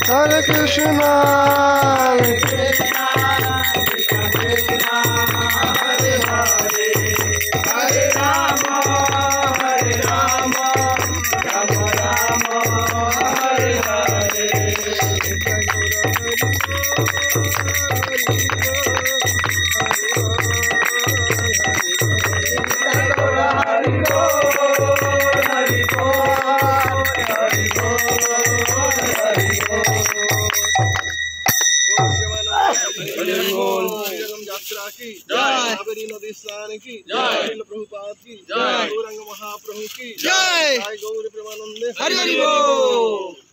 Hare Krishna, Hare Krishna, Krishna Krishna, Hare Hare, Hare Rama, Hare Rama, Rama Rama, Hare Hare. की जय, कावेरी नदी स्नान की जय, प्रभुपाद की जय, गौरांग महाप्रभु की जय, गौर प्रेमानंद हरि बोल।